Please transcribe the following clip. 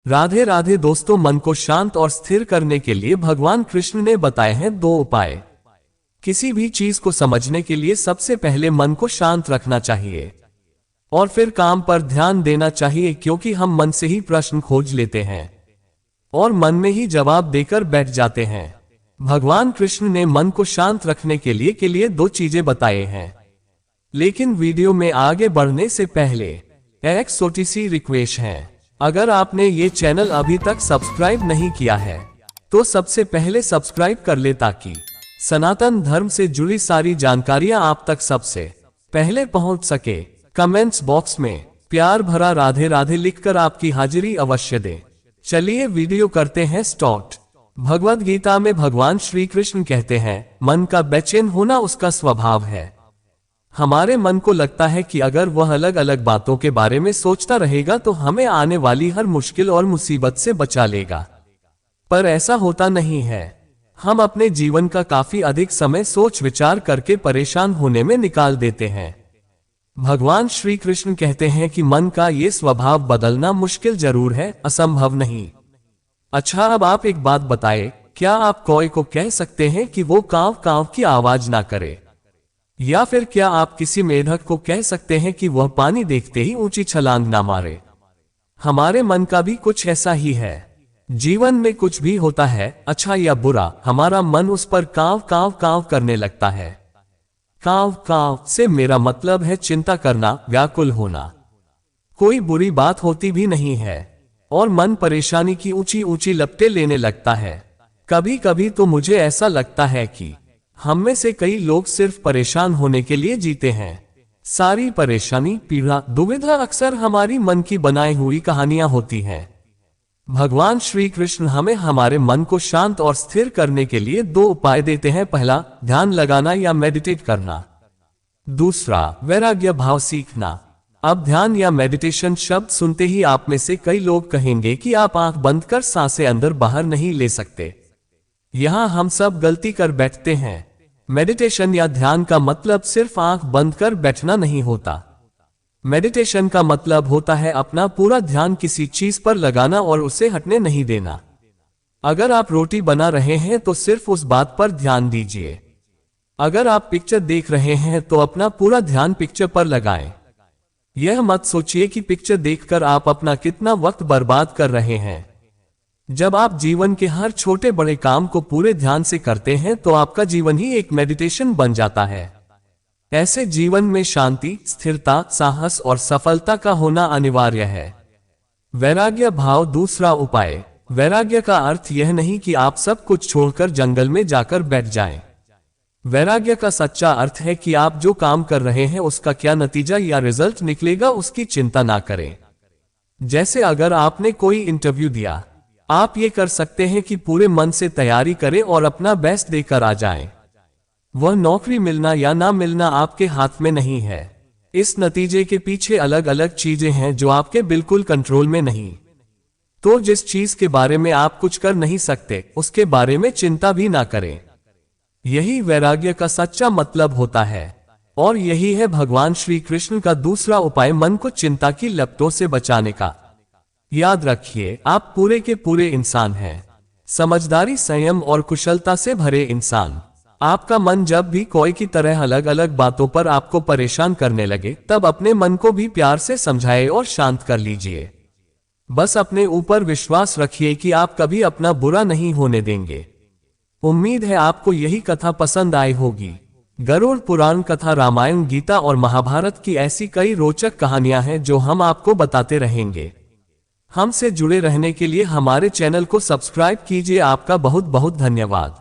राधे राधे दोस्तों, मन को शांत और स्थिर करने के लिए भगवान कृष्ण ने बताए हैं 2 उपाय। किसी भी चीज को समझने के लिए सबसे पहले मन को शांत रखना चाहिए और फिर काम पर ध्यान देना चाहिए, क्योंकि हम मन से ही प्रश्न खोज लेते हैं और मन में ही जवाब देकर बैठ जाते हैं। भगवान कृष्ण ने मन को शांत रखने के लिए 2 चीजें बताए हैं। लेकिन वीडियो में आगे बढ़ने से पहले एक छोटी सी रिक्वेस्ट है। अगर आपने ये चैनल अभी तक सब्सक्राइब नहीं किया है तो सबसे पहले सब्सक्राइब कर ले, ताकि सनातन धर्म से जुड़ी सारी जानकारियां आप तक सबसे पहले पहुंच सके। कमेंट्स बॉक्स में प्यार भरा राधे राधे लिखकर आपकी हाजिरी अवश्य दें। चलिए वीडियो करते हैं स्टार्ट। भगवद गीता में भगवान श्री कृष्ण कहते हैं, मन का बेचैन होना उसका स्वभाव है। हमारे मन को लगता है कि अगर वह अलग अलग बातों के बारे में सोचता रहेगा तो हमें आने वाली हर मुश्किल और मुसीबत से बचा लेगा, पर ऐसा होता नहीं है। हम अपने जीवन का काफी अधिक समय सोच विचार करके परेशान होने में निकाल देते हैं। भगवान श्री कृष्ण कहते हैं कि मन का ये स्वभाव बदलना मुश्किल जरूर है, असंभव नहीं। अच्छा, अब आप एक बात बताएं, क्या आप कौए को कह सकते हैं कि वो कांव कांव की आवाज ना करे? या फिर क्या आप किसी मेढक को कह सकते हैं कि वह पानी देखते ही ऊंची छलांग ना मारे? हमारे मन का भी कुछ ऐसा ही है। जीवन में कुछ भी होता है, अच्छा या बुरा, हमारा मन उस पर कांव कांव कांव करने लगता है। कांव कांव से मेरा मतलब है चिंता करना, व्याकुल होना। कोई बुरी बात होती भी नहीं है और मन परेशानी की ऊंची ऊंची लपटें लेने लगता है। कभी कभी तो मुझे ऐसा लगता है कि हम में से कई लोग सिर्फ परेशान होने के लिए जीते हैं। सारी परेशानी, पीड़ा, दुविधा अक्सर हमारी मन की बनाई हुई कहानियां होती हैं। भगवान श्री कृष्ण हमें हमारे मन को शांत और स्थिर करने के लिए 2 उपाय देते हैं। पहला, ध्यान लगाना या मेडिटेट करना। दूसरा, वैराग्य भाव सीखना। अब ध्यान या मेडिटेशन शब्द सुनते ही आप में से कई लोग कहेंगे कि आप आंख बंद कर सांसें अंदर बाहर नहीं ले सकते। यहां हम सब गलती कर बैठते हैं। मेडिटेशन या ध्यान का मतलब सिर्फ आंख बंद कर बैठना नहीं होता। मेडिटेशन का मतलब होता है अपना पूरा ध्यान किसी चीज पर लगाना और उसे हटने नहीं देना। अगर आप रोटी बना रहे हैं तो सिर्फ उस बात पर ध्यान दीजिए। अगर आप पिक्चर देख रहे हैं तो अपना पूरा ध्यान पिक्चर पर लगाएं। यह मत सोचिए कि पिक्चर देखकर आप अपना कितना वक्त बर्बाद कर रहे हैं। जब आप जीवन के हर छोटे बड़े काम को पूरे ध्यान से करते हैं तो आपका जीवन ही एक मेडिटेशन बन जाता है। ऐसे जीवन में शांति, स्थिरता, साहस और सफलता का होना अनिवार्य है। वैराग्य भाव दूसरा उपाय। वैराग्य का अर्थ यह नहीं कि आप सब कुछ छोड़कर जंगल में जाकर बैठ जाएं। वैराग्य का सच्चा अर्थ है कि आप जो काम कर रहे हैं उसका क्या नतीजा या रिजल्ट निकलेगा उसकी चिंता ना करें। जैसे अगर आपने कोई इंटरव्यू दिया, आप ये कर सकते हैं कि पूरे मन से तैयारी करें और अपना बेस्ट देकर आ जाएं। वह नौकरी मिलना या ना मिलना आपके हाथ में नहीं है। इस नतीजे के पीछे अलग अलग चीजें हैं जो आपके बिल्कुल कंट्रोल में नहीं। तो जिस चीज के बारे में आप कुछ कर नहीं सकते, उसके बारे में चिंता भी ना करें। यही वैराग्य का सच्चा मतलब होता है और यही है भगवान श्री कृष्ण का दूसरा उपाय, मन को चिंता की लपटों से बचाने का। याद रखिए, आप पूरे के पूरे इंसान हैं। समझदारी, संयम और कुशलता से भरे इंसान। आपका मन जब भी कोई की तरह अलग अलग बातों पर आपको परेशान करने लगे, तब अपने मन को भी प्यार से समझाए और शांत कर लीजिए। बस अपने ऊपर विश्वास रखिए कि आप कभी अपना बुरा नहीं होने देंगे। उम्मीद है आपको यही कथा पसंद आई होगी। गरुड़ पुराण कथा, रामायण, गीता और महाभारत की ऐसी कई रोचक कहानियां हैं जो हम आपको बताते रहेंगे। हमसे जुड़े रहने के लिए हमारे चैनल को सब्सक्राइब कीजिए। आपका बहुत बहुत धन्यवाद।